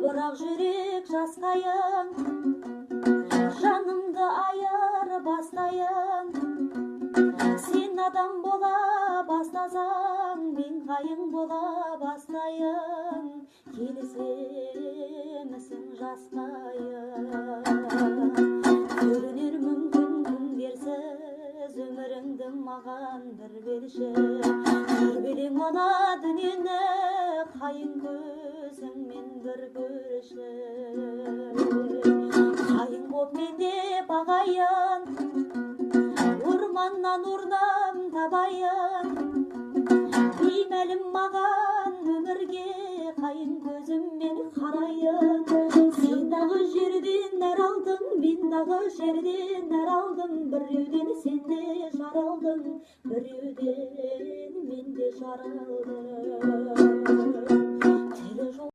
Бірақ жүрек жасқайын, жанымды аяр бастайын. Сен адам бола бастасаң, мен қайың бола бастайын. Келісемісің жасқайын? Көрінер мүмкін күндерсіз өміріңді маған бір берші. Тербелең мына дүниені қайың көзіңмен бір көрші. Қайың боп мен де бағайын, орманнан орнам табайын. Беймәлім маған өмірге қайың көзіммен қарайын. Сен дағы жерден нәр алдың, мен дағы жерден нәр алдым. Біреуден сен де жар алдың, біреуден мен де жар алдым.